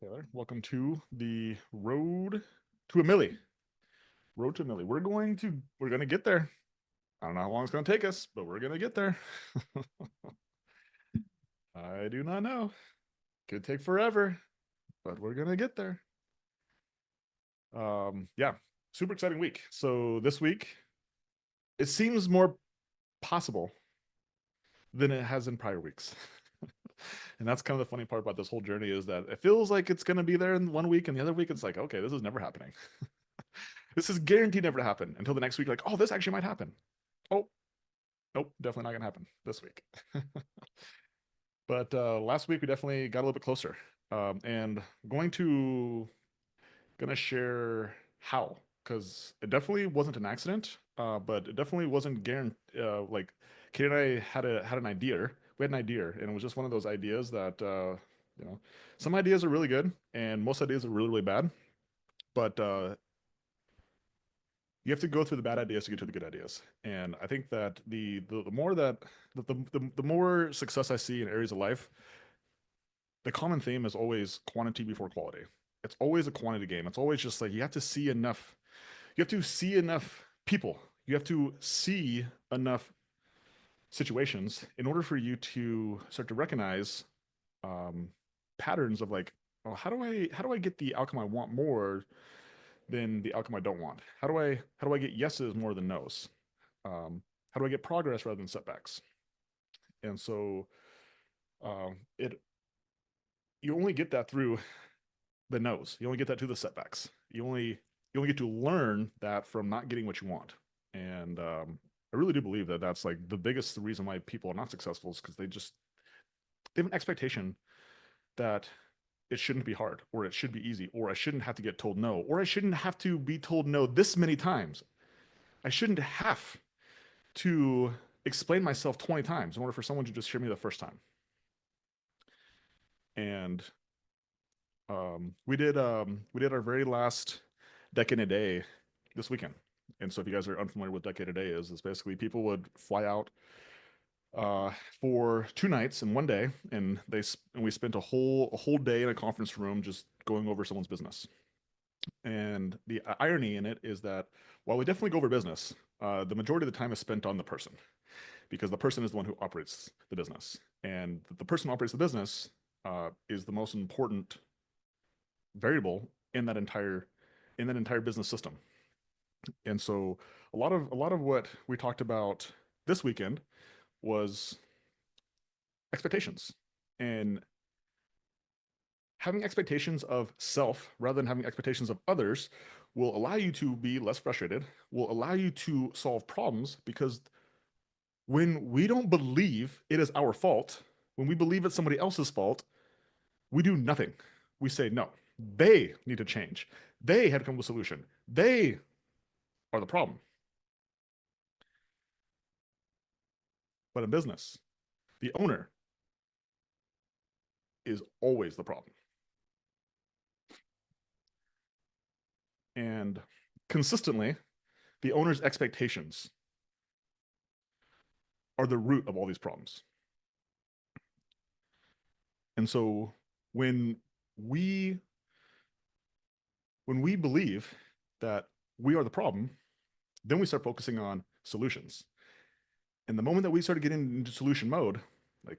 Taylor. Welcome to the road to a millie. Road to a millie. We're gonna get there. I don't know how long it's gonna take us, but we're gonna get there. I do not know. Could take forever, but we're gonna get there. Yeah, super exciting week. So this week, it seems more possible than it has in prior weeks. And that's kind of the funny part about this whole journey is that it feels like it's going to be there in one week, and the other week it's like, okay, this is never happening. This is guaranteed never to happen until the next week. Like, oh, this actually might happen. Oh, nope, definitely not going to happen this week. But last week we definitely got a little bit closer, and going to gonna share how, because it definitely wasn't an accident, but it definitely wasn't guaranteed. Like, Kate and I had an idea. We had an idea, and it was just one of those ideas that you know, some ideas are really good, and most ideas are really really bad. But you have to go through the bad ideas to get to the good ideas. And I think that the more that the more success I see in areas of life, the common theme is always quantity before quality. It's always a quantity game. It's always just like you have to see enough. You have to see enough people. You have to see enough situations in order for you to start to recognize um, patterns of like, oh, how do I get the outcome I want more than the outcome I don't want? How do I get yeses more than nos? How do I get progress rather than setbacks? And so it you only get that through the no's. You only get that through the setbacks. You only get to learn that from not getting what you want. And I really do believe that that's like the biggest reason why people are not successful is because they have an expectation that it shouldn't be hard, or it should be easy, or I shouldn't have to get told no, or I shouldn't have to be told no this many times. I shouldn't have to explain myself 20 times in order for someone to just hear me the first time. And we did our very last decade a day this weekend. And so if you guys are unfamiliar with decade a day is, it's basically people would fly out uh, for 2 nights and one day, and we spent a whole day in a conference room just going over someone's business. And the irony in it is that while we definitely go over business, the majority of the time is spent on the person, because the person is the one who operates the business, and the person who operates the business is the most important variable in that entire business system. And so a lot of what we talked about this weekend was expectations, and having expectations of self rather than having expectations of others will allow you to be less frustrated, will allow you to solve problems, because when we don't believe it is our fault, when we believe it's somebody else's fault, we do nothing. We say, no, they need to change. They had to come to a solution. They are the problem. But in business, the owner is always the problem. And consistently, the owner's expectations are the root of all these problems. And so when we when we believe that we are the problem, then we start focusing on solutions. And the moment that we started getting into solution mode, like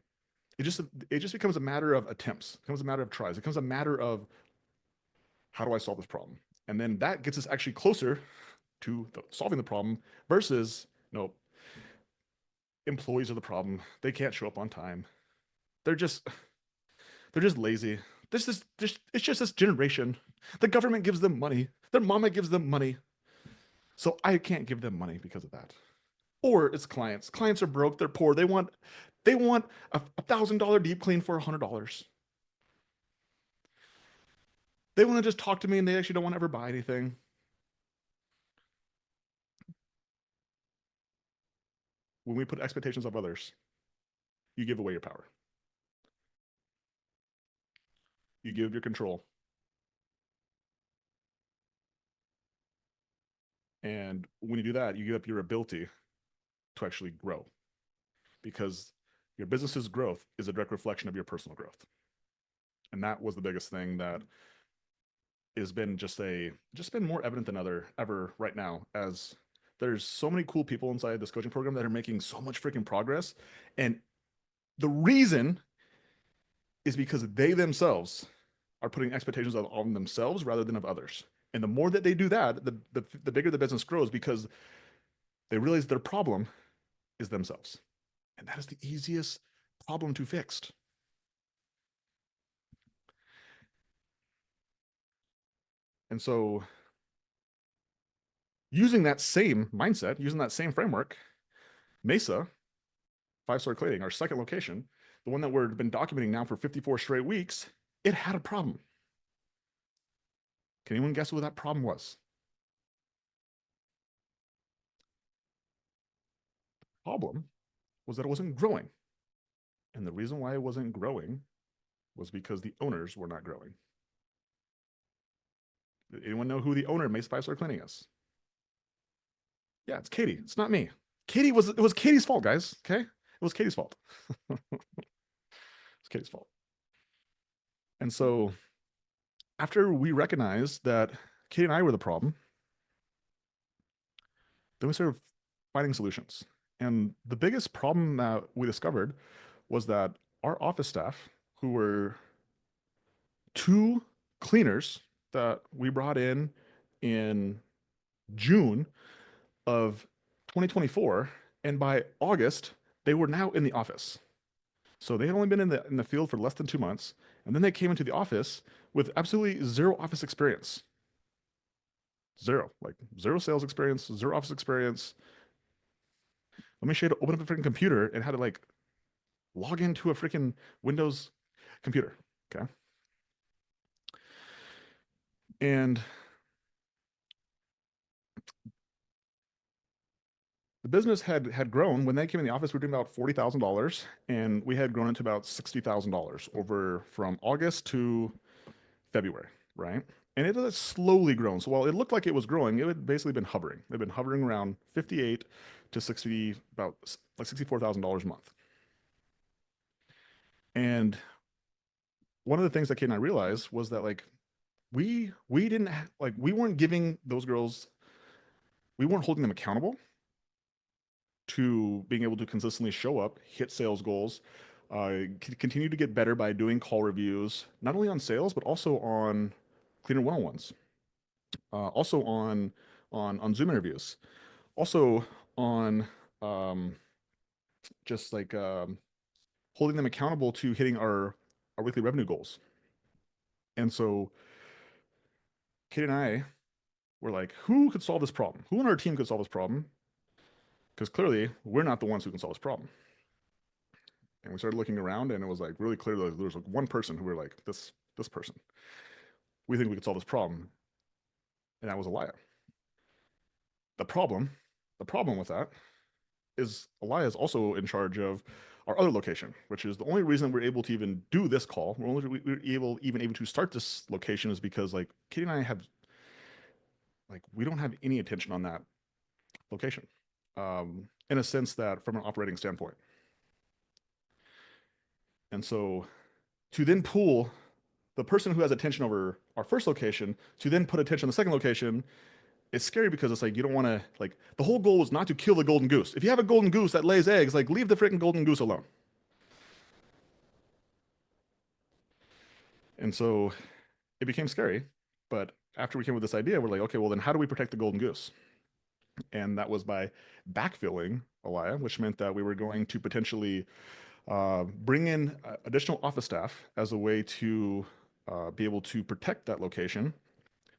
it just becomes a matter of attempts, it becomes a matter of tries, it becomes a matter of how do I solve this problem? And then that gets us actually closer to solving the problem versus, no, employees are the problem. They can't show up on time. They're just they're just lazy. It's just this generation. The government gives them money. Their mama gives them money. So I can't give them money because of that. Or it's clients. Clients are broke. They're poor. They want $1,000 deep clean for $100. They want to just talk to me and they actually don't want to ever buy anything. When we put expectations of others, you give away your power. You give your control. And when you do that, you give up your ability to actually grow, because your business's growth is a direct reflection of your personal growth. And that was the biggest thing that has been just been more evident than other ever right now, as there's so many cool people inside this coaching program that are making so much freaking progress. And the reason is because they themselves are putting expectations on themselves rather than of others. And the more that they do that, the bigger the business grows, because they realize their problem is themselves. And that is the easiest problem to fix. And so, using that same mindset, using that same framework, Mesa, 5 Star Cleaning, our second location, the one that we've been documenting now for 54 straight weeks, it had a problem. Can anyone guess what that problem was? The problem was that it wasn't growing. And the reason why it wasn't growing was because the owners were not growing. Anyone know who the owner of Mesa 5 Star Cleaning is? Yeah, it's Katie. It's not me. It was Katie's fault, guys. Okay? It was Katie's fault. It's Katie's fault. And so, after we recognized that Katie and I were the problem, then we started finding solutions. And the biggest problem that we discovered was that our office staff, who were two cleaners that we brought in June of 2024, and by August, they were now in the office. So they had only been in the field for less than 2 months, and then they came into the office with absolutely zero office experience. Zero, like zero sales experience, zero office experience. Let me show you how to open up a freaking computer and how to like log into a freaking Windows computer. Okay. And the business had grown. When they came in the office, we were doing about $40,000, and we had grown it to about $60,000 over from August to February, right? And it has slowly grown. So while it looked like it was growing, it had basically been hovering. They've been hovering around 58 to 60, about like $64,000 a month. And one of the things that Kate and I realized was that like we didn't like we weren't giving those girls, we weren't holding them accountable to being able to consistently show up, hit sales goals, continue to get better by doing call reviews, not only on sales but also on cleaner one-on-ones, also on Zoom interviews, also on um, just like holding them accountable to hitting our weekly revenue goals. And so Kate and I were like, who could solve this problem? Who on our team could solve this problem? Because clearly we're not the ones who can solve this problem. And we started looking around, and it was like really clear that there was like one person who we were like, this person, we think we could solve this problem, and that was Elia. The problem, the problem with that is Elia is also in charge of our other location, which is the only reason we're able to even do this call. We're able to start this location is because like Katie and I have like we don't have any attention on that location, in a sense that from an operating standpoint. And so to then pull the person who has attention over our first location to then put attention on the second location, it's scary because it's like you don't want to like the whole goal was not to kill the golden goose. If you have a golden goose that lays eggs, like leave the freaking golden goose alone. And so it became scary. But after we came with this idea, we're like, okay, well then how do we protect the golden goose? And that was by backfilling Elia, which meant that we were going to potentially bring in additional office staff as a way to be able to protect that location.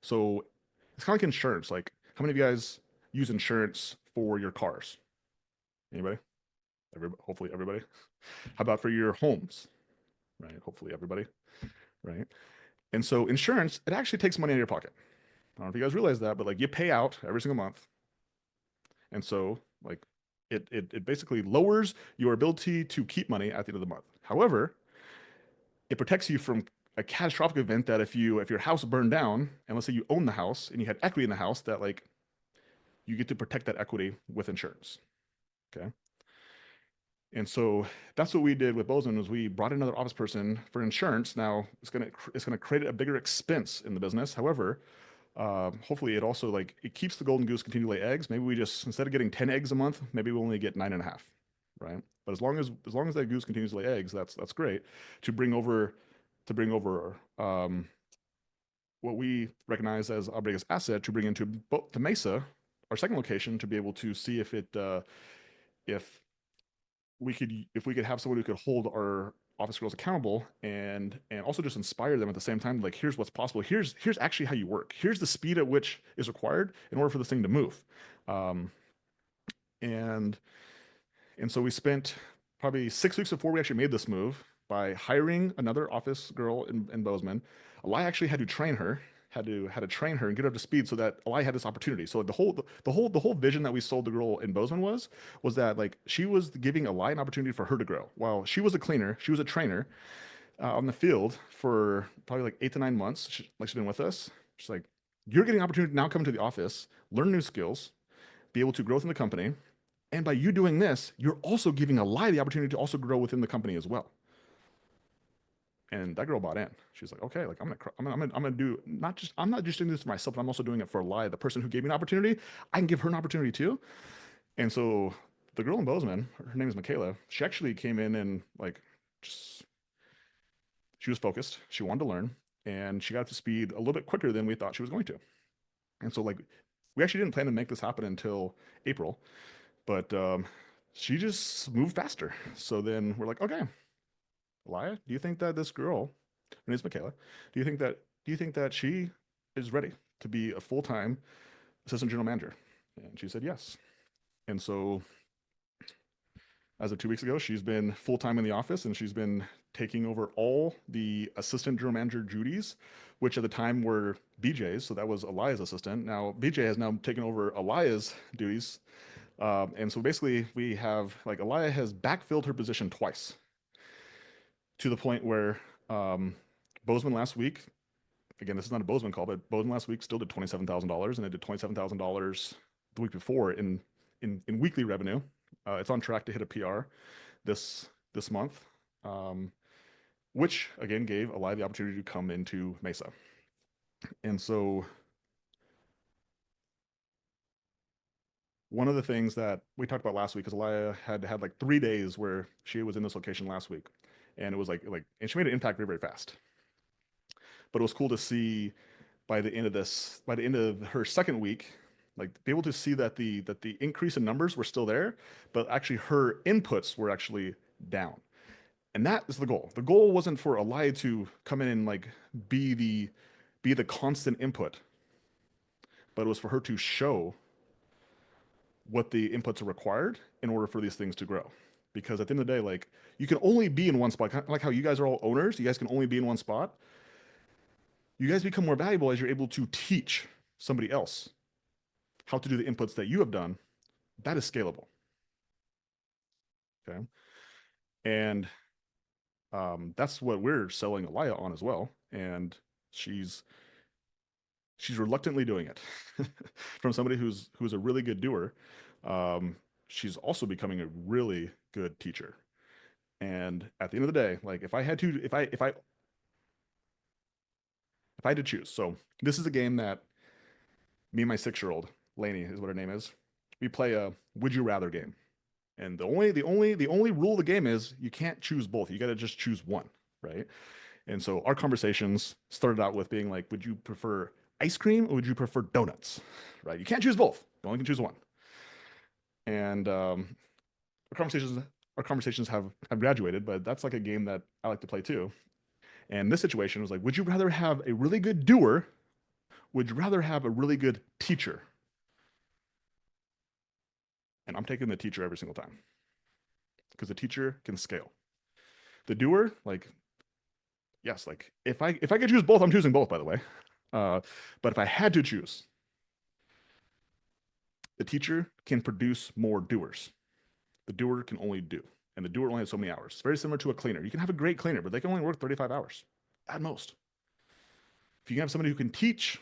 So it's kind of like insurance. Like, how many of you guys use insurance for your cars? Anybody? Hopefully everybody. How about for your homes? Right? Hopefully everybody. Right? And so insurance, it actually takes money out of your pocket. I don't know if you guys realize that, but like you pay out every single month. And so like it basically lowers your ability to keep money at the end of the month. However, it protects you from a catastrophic event that if your house burned down, and let's say you own the house and you had equity in the house, that like you get to protect that equity with insurance. Okay. And so that's what we did with Bozeman was we brought in another office person for insurance. Now it's gonna create a bigger expense in the business. However, hopefully it also like it keeps the golden goose continue to lay eggs. Maybe we just instead of getting 10 eggs a month, maybe we only get nine and a half, right? But as long as that goose continues to lay eggs, that's great. To bring over what we recognize as our biggest asset to bring into to Mesa, our second location, to be able to see if if we could have someone who could hold our office girls accountable and also just inspire them at the same time. Like, here's what's possible. Here's actually how you work. Here's the speed at which is required in order for this thing to move. Um, and and so we spent probably 6 weeks before we actually made this move by hiring another office girl in Bozeman. Eli actually had to train her, had to train her and get her up to speed so that Eli had this opportunity. So the whole vision that we sold the girl in Bozeman was that like she was giving Eli an opportunity for her to grow. While she was a cleaner, she was a trainer on the field for probably like 8 to 9 months. She's been with us. She's like, you're getting an opportunity to now come to the office, learn new skills, be able to grow within the company. And by you doing this, you're also giving Eli the opportunity to also grow within the company as well. And that girl bought in. She's like, okay, like I'm gonna do not just I'm not just doing this for myself, but I'm also doing it for Eli, the person who gave me an opportunity. I can give her an opportunity too. And so the girl in Bozeman, her name is Michaela. She actually came in and like just she was focused. She wanted to learn, and she got up to speed a little bit quicker than we thought she was going to. And so like we actually didn't plan to make this happen until April, but she just moved faster. So then we're like, okay, Elia, do you think that this girl, her name is Michaela, do you think that she is ready to be a full time assistant general manager? And she said yes. And so as of 2 weeks ago, she's been full time in the office and she's been taking over all the assistant general manager duties, which at the time were BJ's. So that was Elia's assistant. Now BJ has now taken over Elia's duties. And so basically, we have like Elia has backfilled her position twice to the point where Bozeman last week, again, this is not a Bozeman call, but Bozeman last week still did $27,000 and it did $27,000 the week before in weekly revenue. It's on track to hit a PR this month, which again gave Eli the opportunity to come into Mesa. And so one of the things that we talked about last week is Elia had like 3 days where she was in this location last week, and it was and she made an impact very very fast. But it was cool to see by the end of her second week, like be able to see that the increase in numbers were still there, but actually her inputs were actually down. And that is the goal. The goal wasn't for Elia to come in and like be the be the constant input, but it was for her to show what the inputs are required in order for these things to grow. Because at the end of the day, like you can only be in one spot. Like how you guys are all owners, you guys can only be in one spot. You guys become more valuable as you're able to teach somebody else how to do the inputs that you have done. That is scalable. Okay. And that's what we're selling Elia on as well. And she's she's reluctantly doing it from somebody who's a really good doer. She's also becoming a really good teacher. And at the end of the day, like if I had to choose, so this is a game that me and my 6-year-old Lainey is what her name is. We play a would you rather game, and the only rule of the game is you can't choose both. You got to just choose one, right? And so our conversations started out with being like, would you prefer ice cream or would you prefer donuts? Right? You can't choose both. You only can choose one. And our conversations our conversations have graduated, but that's like a game that I like to play too. And this situation was like, would you rather have a really good doer? Would you rather have a really good teacher? And I'm taking the teacher every single time because the teacher can scale. The doer, like, yes, like if I could choose both, I'm choosing both, by the way. But if I had to choose, the teacher can produce more doers. The doer can only do, and the doer only has so many hours. It's very similar to a cleaner. You can have a great cleaner, but they can only work 35 hours at most. If you can have somebody who can teach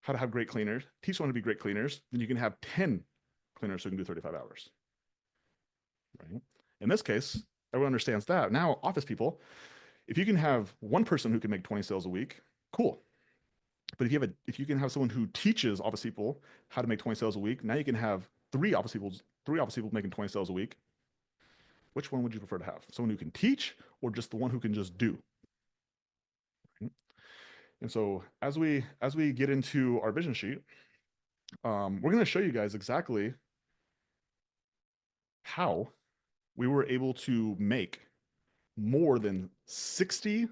how to have great cleaners, teach someone to be great cleaners, then you can have 10 cleaners who can do 35 hours. Right? In this case, everyone understands that. Now, office people, if you can have one person who can make 20 sales a week, cool. But if you can have someone who teaches office people how to make 20 sales a week, now you can have three office people making 20 sales a week. Which one would you prefer to have? Someone who can teach or just the one who can just do? And so as we get into our vision sheet, we're going to show you guys exactly how we were able to make more than 60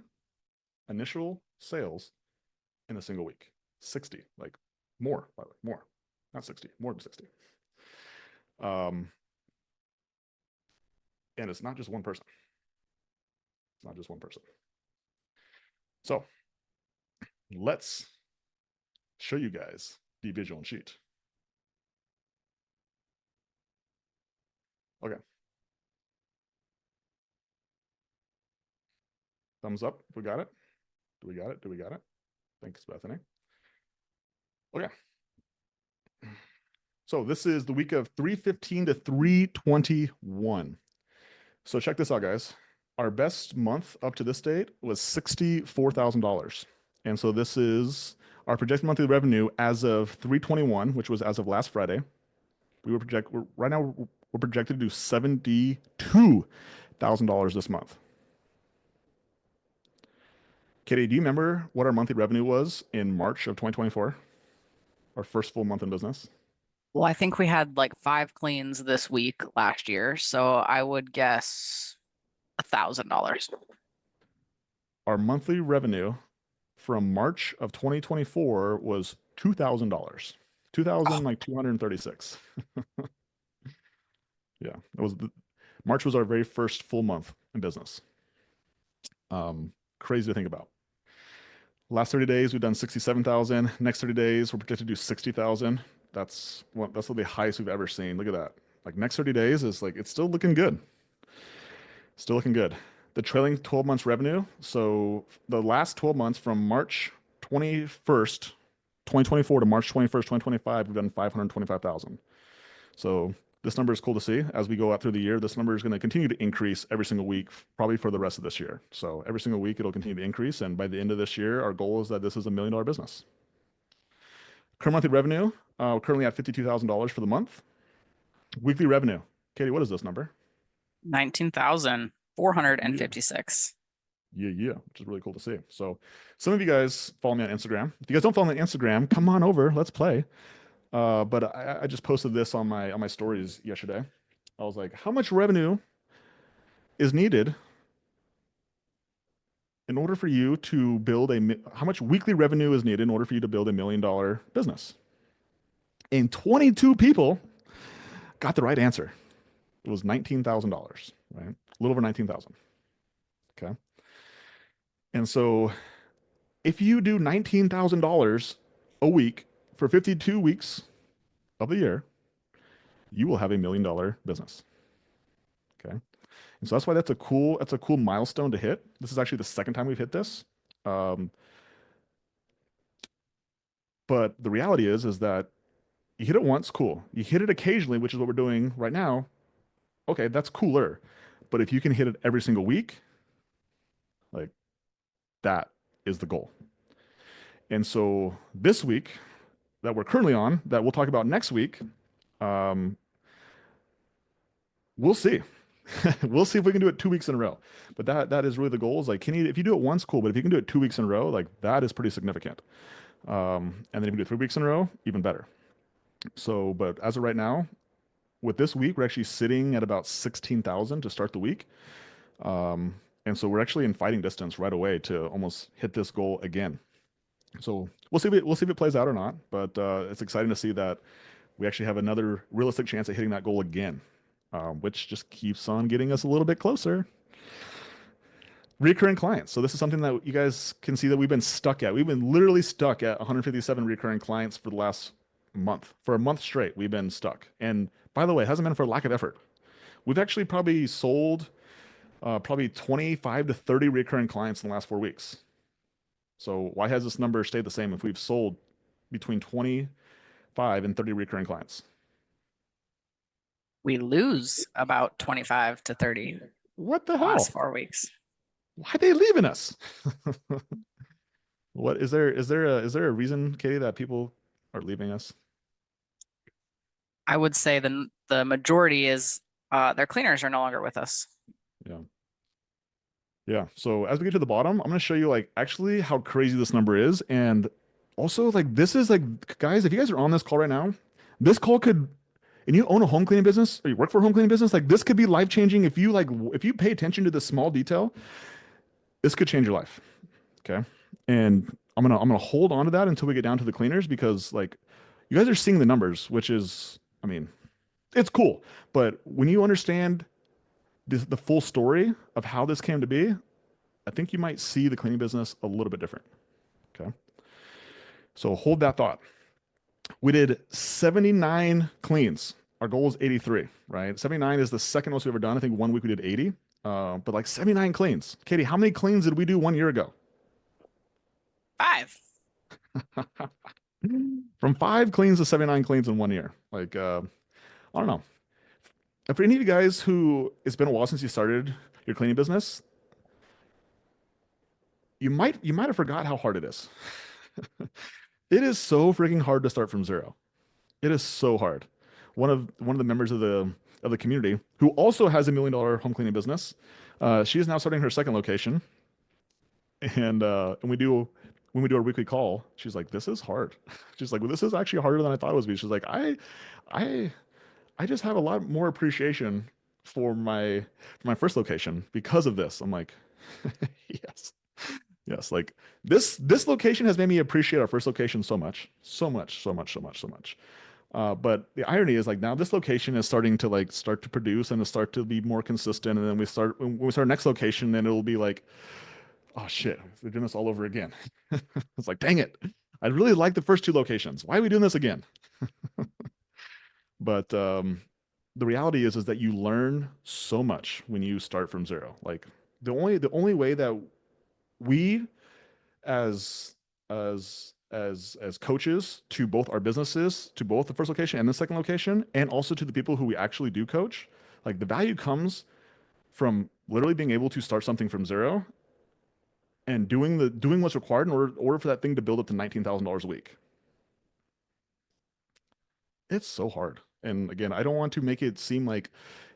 initial sales in a single week. 60, like more, by the way, more, not 60, more than 60. And it's not just one person. It's not just one person. So let's show you guys the visual sheet. Okay. Thumbs up if we got it. Do we got it? Do we got it? Thanks, Bethany. Okay. So this is the week of 315 to 321. So check this out, guys. Our best month up to this date was $64,000. And so this is our projected monthly revenue as of 321, which was as of last Friday. Right now we're projected to do $72,000 this month. Katie, do you remember what our monthly revenue was in March of 2024? Our first full month in business? Well, I think we had like 5 cleans this week last year, so I would guess $1,000. Our monthly revenue from March of 2024 was $2,000. 2,000 like 236. Yeah, March was our very first full month in business. Crazy to think about. Last 30 days we've done 67,000. Next 30 days we're projected to do 60,000. That's the highest we've ever seen. Look at that. Like next 30 days is like it's still looking good. Still looking good. The trailing 12 months revenue. So the last 12 months from March 21st, 2024 to March 21st, 2025, we've done 525,000. So this number is cool to see as we go out through the year. This number is going to continue to increase every single week, probably for the rest of this year. So every single week it'll continue to increase. And by the end of this year, our goal is that this is $1 million business. Current monthly revenue, we're currently at $52,000 for the month. Weekly revenue. Katie, what is this number? 19,456. Yeah, which is really cool to see. So some of you guys follow me on Instagram. If you guys don't follow me on Instagram, come on over. Let's play. But I just posted this on my stories yesterday. I was like, how much revenue is needed in order for you to build how much weekly revenue is needed in order for you to build $1 million business? And 22 people got the right answer. It was $19,000, right? A little over 19,000. Okay. And so if you do $19,000 a week for 52 weeks of the year, you will have $1 million business. Okay. And so that's why that's a cool milestone to hit. This is actually the second time we've hit this. But the reality is that you hit it once, cool. You hit it occasionally, which is what we're doing right now. Okay, that's cooler. But if you can hit it every single week, like that is the goal. And so this week that we're currently on, that we'll talk about next week, we'll see. We'll see if we can do it 2 weeks in a row. But that is really the goal. Is like, if you do it once, cool. But if you can do it 2 weeks in a row, like that is pretty significant. And then if you can do it 3 weeks in a row, even better. So, but as of right now, with this week, we're actually sitting at about 16,000 to start the week. And so we're actually in fighting distance right away to almost hit this goal again. So we'll see if it plays out or not. But it's exciting to see that we actually have another realistic chance at hitting that goal again, which just keeps on getting us a little bit closer. Recurring clients. So this is something that you guys can see that we've been stuck at. We've been literally stuck at 157 recurring clients for the last month. For a month straight, we've been stuck. And by the way, it hasn't been for lack of effort. We've actually probably sold probably 25 to 30 recurring clients in the last 4 weeks. So why has this number stayed the same if we've sold between 25 and 30 recurring clients? We lose about 25 to 30 What the last hell? 4 weeks. Why are they leaving us? What is there a reason, Katie, that people are leaving us? I would say the majority is their cleaners are no longer with us. Yeah. Yeah. So as we get to the bottom, I'm gonna show you like actually how crazy this number is. And also like this is like guys, if you guys are on this call right now, this call could and you own a home cleaning business or you work for a home cleaning business, like this could be life changing if you like if you pay attention to this small detail, this could change your life. Okay. And I'm gonna hold on to that until we get down to the cleaners because like you guys are seeing the numbers, which is I mean, it's cool. But when you understand the full story of how this came to be, I think you might see the cleaning business a little bit different. Okay. So hold that thought. We did 79 cleans. Our goal is 83, right? 79 is the second most we've ever done. I think one week we did 80, but like 79 cleans. Katie, how many cleans did we do 1 year ago? 5. From 5 cleans to 79 cleans in 1 year. Like, I don't know. For any of you guys who it's been a while since you started your cleaning business, you might have forgot how hard it is. It is so freaking hard to start from zero. It is so hard. One of the members of the community who also has a $1 million home cleaning business, she is now starting her second location, and we do when we do our weekly call, she's like, "This is hard." She's like, well, "This is actually harder than I thought it was." Be. She's like, I, I just have a lot more appreciation for my first location because of this." I'm like, "Yes, yes." Like this location has made me appreciate our first location so much, so much, so much, so much, so much. But the irony is like now this location is starting to like start to produce and to start to be more consistent. And then when we start our next location, then it'll be like, oh shit, we're doing this all over again. It's like, dang it. I really like the first two locations. Why are we doing this again? But the reality is that you learn so much when you start from zero. Like the only way that we as as coaches to both our businesses, to both the first location and the second location, and also to the people who we actually do coach. Like the value comes from literally being able to start something from zero and doing what's required in order for that thing to build up to $19,000 a week. It's so hard. And again, I don't want to make it seem like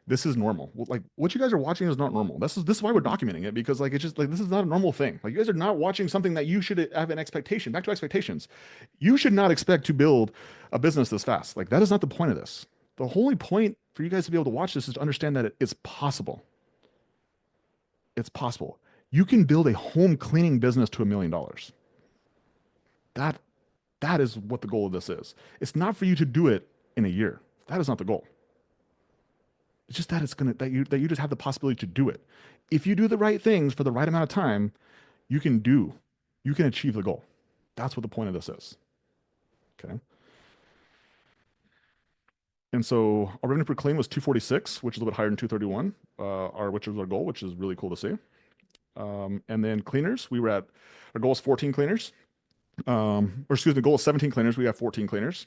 this is normal. Like what you guys are watching is not normal. This is why we're documenting it because like it's just like this is not a normal thing. Like you guys are not watching something that you should have an expectation. Back to expectations. You should not expect to build a business this fast. Like that is not the point of this. The only point for you guys to be able to watch this is to understand that it's possible. It's possible. You can build a home cleaning business to $1 million. That that is what the goal of this is. It's not for you to do it in a year. That is not the goal. It's just that it's gonna that you just have the possibility to do it. If you do the right things for the right amount of time, you can do, you can achieve the goal. That's what the point of this is. Okay. And so our revenue per claim was 246, which is a little bit higher than 231, which was our goal, which is really cool to see. And then cleaners, we were at our goal is 14 cleaners. Or excuse me, goal is 17 cleaners. We got 14 cleaners.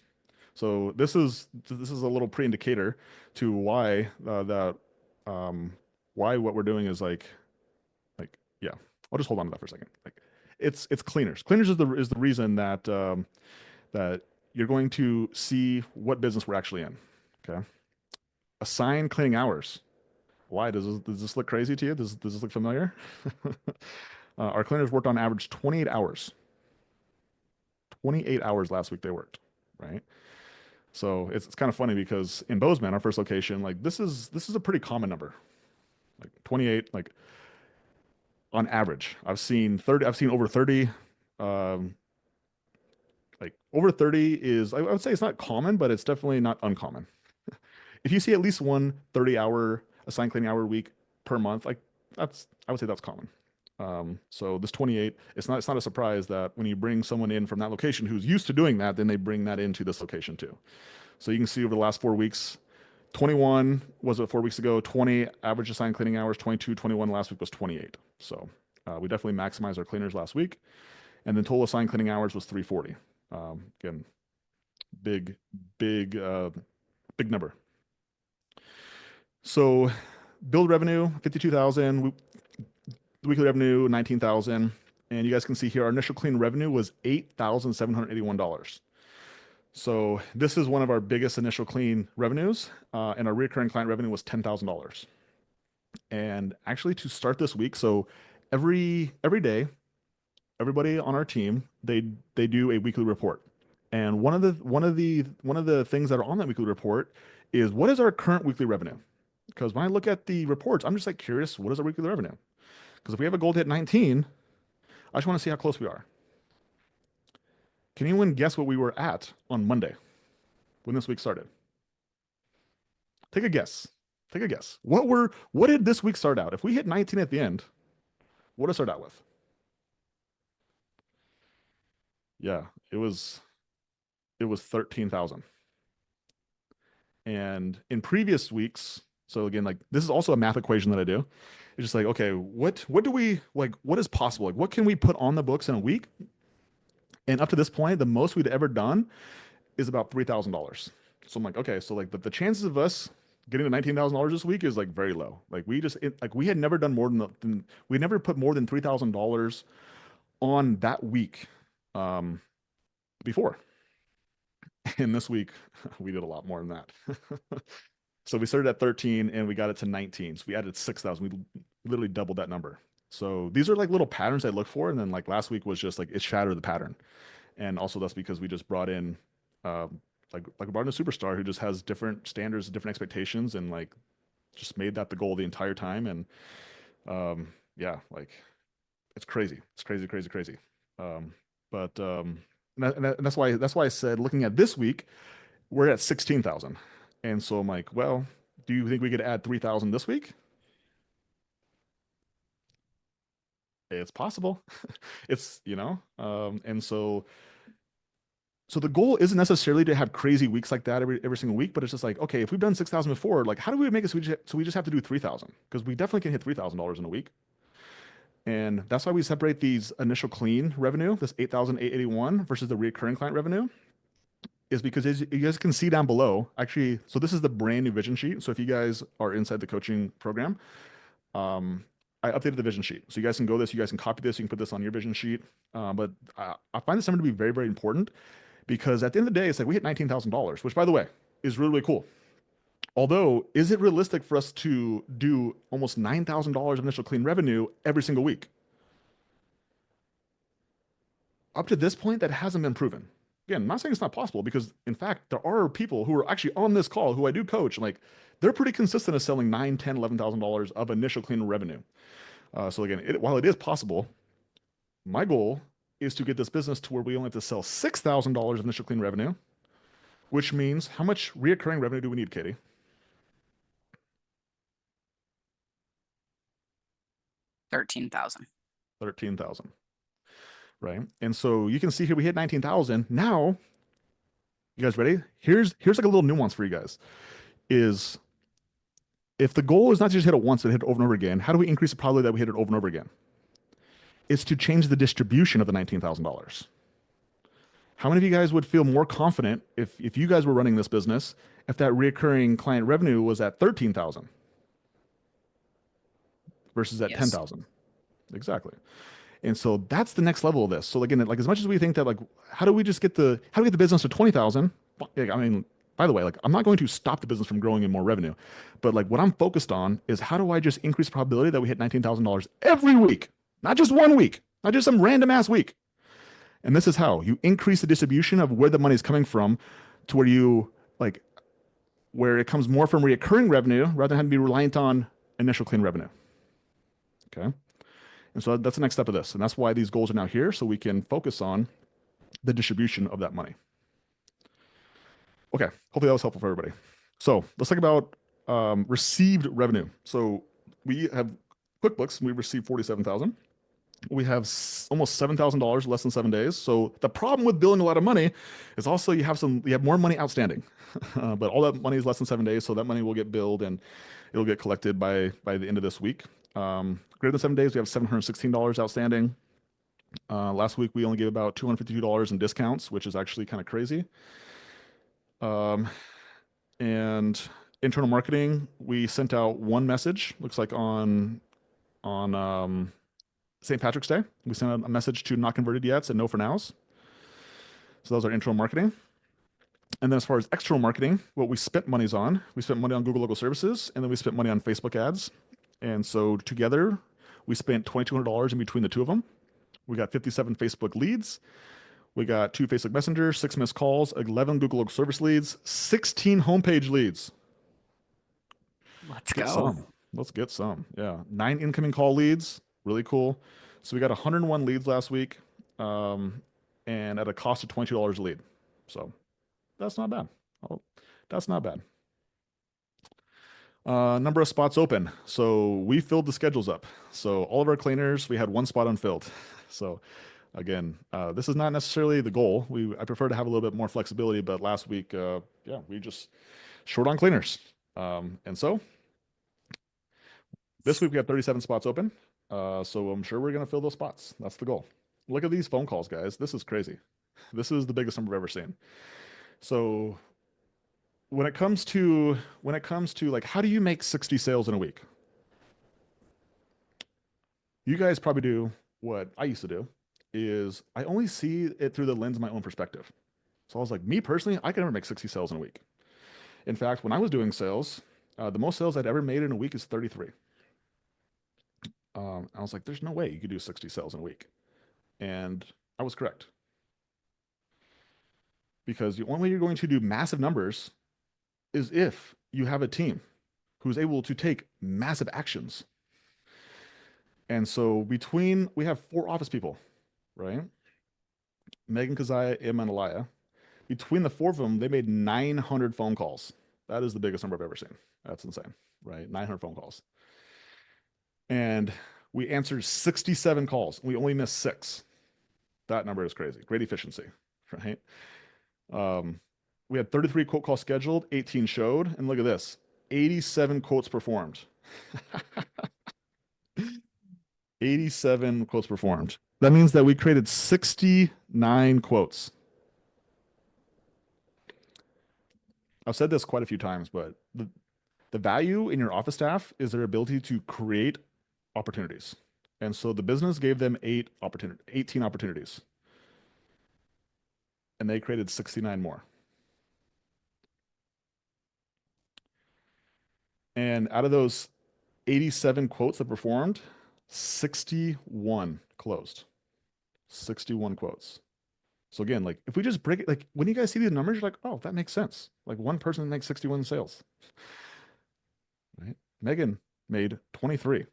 So this is a little pre-indicator to um, why what we're doing is like yeah. I'll just hold on to that for a second. Like it's cleaners. Cleaners is the reason that you're going to see what business we're actually in. Okay. Assign cleaning hours. Why does this look crazy to you? Does this look familiar? Our cleaners worked on average 28 hours. 28 hours last week they worked, right? So it's kind of funny because in Bozeman, our first location, like this is a pretty common number. Like 28, like on average. I've seen over 30. Um, like over 30 is I would say it's not common, but it's definitely not uncommon. If you see at least one 30-hour assigned cleaning hour week per month, like I would say that's common. So this 28, it's not a surprise that when you bring someone in from that location who's used to doing that, then they bring that into this location too. So you can see over the last 4 weeks, 21 was it 4 weeks ago, 20 average assigned cleaning hours, 22, 21 last week was 28. So we definitely maximized our cleaners last week. And then total assigned cleaning hours was 340. Again, big, big, big number. So build revenue 52,000, weekly revenue 19,000, and you guys can see here our initial clean revenue was $8,781. So this is one of our biggest initial clean revenues, and our recurring client revenue was $10,000. And actually, to start this week, so every day, everybody on our team they do a weekly report, and one of the things that are on that weekly report is what is our current weekly revenue? Because when I look at the reports, I'm just like curious, what is our weekly revenue? Because if we have a goal to hit 19, I just want to see how close we are. Can anyone guess what we were at on Monday when this week started? Take a guess. Take a guess. What did this week start out? If we hit 19 at the end, what did it start out with? Yeah, it was 13,000. And in previous weeks, so again, like this is also a math equation that I do. It's just like, okay, what do we like? What is possible? Like, what can we put on the books in a week? And up to this point, the most we'd ever done is about $3,000. So I'm like, okay, so like the chances of us getting to $19,000 this week is like very low. Like like we had never done more than we never put more than $3,000 on that week um, before. And this week we did a lot more than that. So we started at 13 and we got it to 19. So we added 6,000. We literally doubled that number. So these are like little patterns I look for. And then like last week was just like it shattered the pattern. And also that's because we just brought in like we brought in a superstar who just has different standards, different expectations, and like just made that the goal the entire time. And yeah, like it's crazy. It's crazy, crazy, crazy. Um, but and that's why I said looking at this week, we're at 16,000. And so I'm like, well, do you think we could add 3,000 this week? It's possible. And so the goal isn't necessarily to have crazy weeks like that every single week, but it's just like, okay, if we've done 6,000 before, like how do we make it so we just have to do 3,000? Because we definitely can hit $3,000 in a week. And that's why we separate these initial clean revenue, this 8,881 versus the recurring client revenue, is because as you guys can see down below, actually, so this is the brand new vision sheet. So if you guys are inside the coaching program, um, I updated the vision sheet. So you guys can go this, you guys can copy this, you can put this on your vision sheet. But I find this number to be very, very important because at the end of the day, it's like we hit $19,000, which by the way is really, really cool. Although, is it realistic for us to do almost $9,000 of initial clean revenue every single week? Up to this point, that hasn't been proven. Again, I'm not saying it's not possible because, in fact, there are people who are actually on this call who I do coach, and like they're pretty consistent at selling nine, ten, $11,000 of initial clean revenue. So again, while it is possible, my goal is to get this business to where we only have to sell $6,000 of initial clean revenue, which means how much reoccurring revenue do we need, Katie? 13,000. 13,000, right? And so you can see here we hit 19,000. Now, you guys ready? Here's like a little nuance for you guys. Is if the goal is not to just hit it once and hit it over and over again, how do we increase the probability that we hit it over and over again? It's to change the distribution of the $19,000. How many of you guys would feel more confident if you guys were running this business if that recurring client revenue was at 13,000 versus at Yes. 10,000? Exactly. And so that's the next level of this. So again, like as much as we think that like how do we get the business to 20,000? I mean, by the way, like I'm not going to stop the business from growing in more revenue, but like what I'm focused on is how do I just increase the probability that we hit $19,000 every week, not just one week, not just some random ass week. And this is how you increase the distribution of where the money is coming from to where you like where it comes more from recurring revenue rather than having to be reliant on initial clean revenue. Okay. And so that's the next step of this. And that's why these goals are now here so we can focus on the distribution of that money. Okay, hopefully that was helpful for everybody. So let's talk about received revenue. So we have QuickBooks, we received 47,000. We have almost $7,000 less than 7 days. So the problem with billing a lot of money is also you have more money outstanding, but all that money is less than 7 days. So that money will get billed and it'll get collected by the end of this week. Greater than 7 days, we have $716 outstanding. Last week we only gave about $252 in discounts, which is actually kind of crazy. Um, and internal marketing, we sent out one message. Looks like on St. Patrick's Day, we sent out a message to not converted yet and no for nows. So that was our internal marketing. And then as far as external marketing, what we spent monies on, we spent money on Google Local Services, and then we spent money on Facebook ads. And so together, we spent $2,200 in between the two of them. We got 57 Facebook leads. We got 2 Facebook Messenger, 6 missed calls, 11 Google Local Service leads, 16 homepage leads. Let's Get go. some. Let's get some. Yeah. 9 incoming call leads. Really cool. So we got 101 leads last week, and at a cost of $22 a lead. So that's not bad. Oh, that's not bad. Number of spots open. So we filled the schedules up. So all of our cleaners, we had one spot unfilled. So again, this is not necessarily the goal. I prefer to have a little bit more flexibility, but last week, yeah, we just short on cleaners. And so this week we have 37 spots open. So I'm sure we're going to fill those spots. That's the goal. Look at these phone calls, guys. This is crazy. This is the biggest number I've ever seen. So when it comes to like how do you make 60 sales in a week? You guys probably do what I used to do is I only see it through the lens of my own perspective. So I was like, me personally, I can never make 60 sales in a week. In fact, when I was doing sales, the most sales I'd ever made in a week is 33. I was like, there's no way you could do 60 sales in a week. And I was correct. Because the only way you're going to do massive numbers is if you have a team who's able to take massive actions. And so we have 4 office people, right? Megan, Keziah, Emma, and Elia. Between the 4 of them, they made 900 phone calls. That is the biggest number I've ever seen. That's insane, right? 900 phone calls. And we answered 67 calls. We only missed 6. That number is crazy. Great efficiency, right? Um, we had 33 quote calls scheduled, 18 showed, and look at this, 87 quotes performed. 87 quotes performed. That means that we created 69 quotes. I've said this quite a few times, but the value in your office staff is their ability to create opportunities. And so the business gave them 18 opportunities. And they created 69 more. And out of those 87 quotes that performed, 61 closed. 61 quotes. So again, like if we just break it, like when you guys see these numbers, you're like, oh, that makes sense. Like one person makes 61 sales, right? Megan made 23.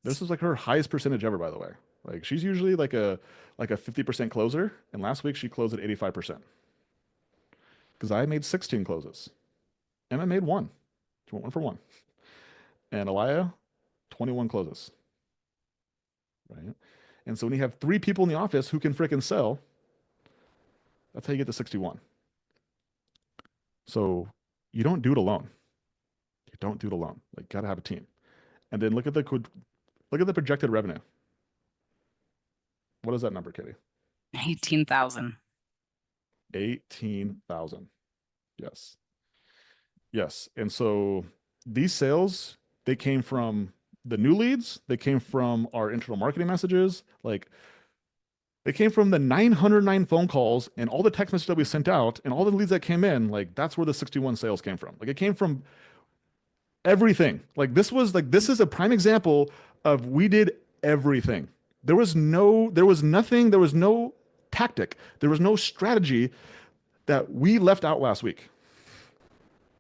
This is like her highest percentage ever, by the way. Like she's usually like a 50% closer, and last week she closed at 85%. Because I made 16 closes. Emma made 1. She went 1 for 1. And Elia, 21 closes. Right? And so when you have 3 people in the office who can fricking sell, that's how you get to 61. So you don't do it alone. You don't do it alone. Like, gotta have a team. And then look at the projected revenue. What is that number, Katie? 18,000. 18,000. Yes. Yes. And so these sales, they came from the new leads, they came from our internal marketing messages, like they came from the 909 phone calls and all the text messages that we sent out and all the leads that came in, like that's where the 61 sales came from. Like it came from everything. This is a prime example of we did everything. There was nothing, there was no tactic, there was no strategy that we left out last week.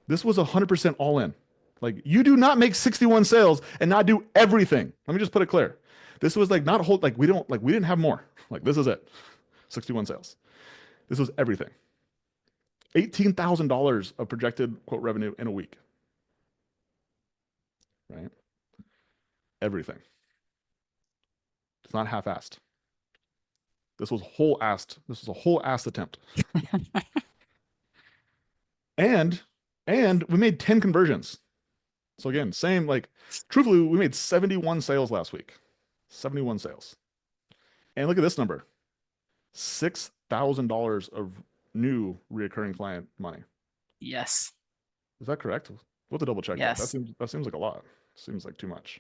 This was 100% all in. Like you do not make 61 sales and not do everything. Let me just put it clear. This was like not whole, like we didn't have more. Like this is it. 61 sales. This was everything. $18,000 of projected quote revenue in a week. Right? Everything. It's not half-assed. This was whole-assed. This was a whole-assed attempt. And we made 10 conversions. So again, same like truthfully, we made 71 sales last week. 71 sales. And look at this number. $6,000 of new reoccurring client money. Yes. Is that correct? We'll have to double check that. Yes. That seems like a lot. Seems like too much.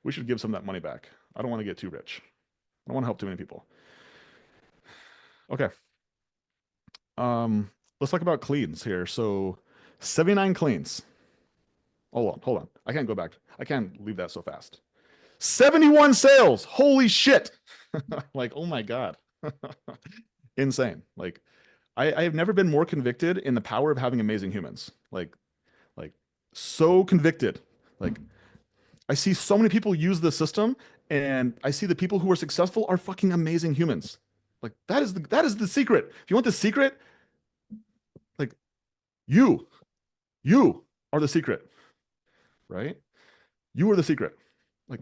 We should give some of that money back. I don't want to get too rich. I don't want to help too many people. Okay. Let's talk about cleans here. So 79 cleans. Hold on. I can't go back. I can't leave that so fast. 71 sales. Holy shit. Like, oh my God. Insane. Like, I have never been more convicted in the power of having amazing humans. Like so convicted. Like, I see so many people use the system, and I see the people who are successful are fucking amazing humans. Like, that is the secret. If you want the secret, like, you, you are the secret, right? You are the secret. Like,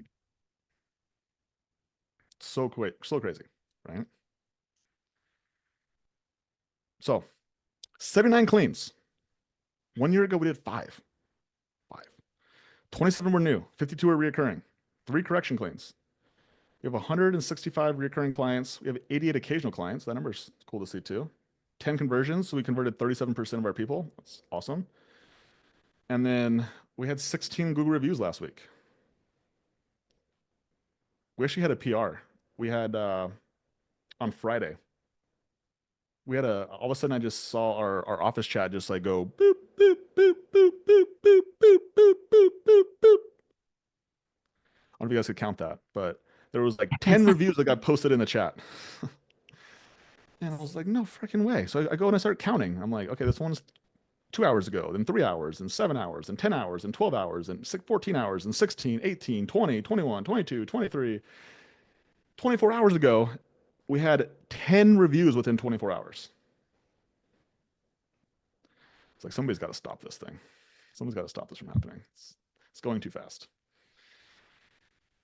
so crazy, right? So 79 cleans. 1 year ago, we did five. 27 were new, 52 are reoccurring, 3 correction cleans. We have 165 recurring clients. We have 88 occasional clients. That number's cool to see too. 10 conversions, so we converted 37% of our people. That's awesome. And then we had 16 Google reviews last week. We actually had a PR. We had on Friday. We had all of a sudden I just saw our office chat just like go boop boop boop boop boop boop boop boop boop boop boop. I don't know if you guys could count that, but there was like 10 reviews that got posted in the chat. And I was like, no freaking way. So I go and I start counting. I'm like, okay, this one's 2 hours ago, then 3 hours, and 7 hours, and 10 hours, and 12 hours, and 14 hours, and 16, 18, 20, 21, 22, 23. 24 hours ago, we had 10 reviews within 24 hours. It's like somebody's got to stop this thing. Someone's got to stop this from happening. It's going too fast.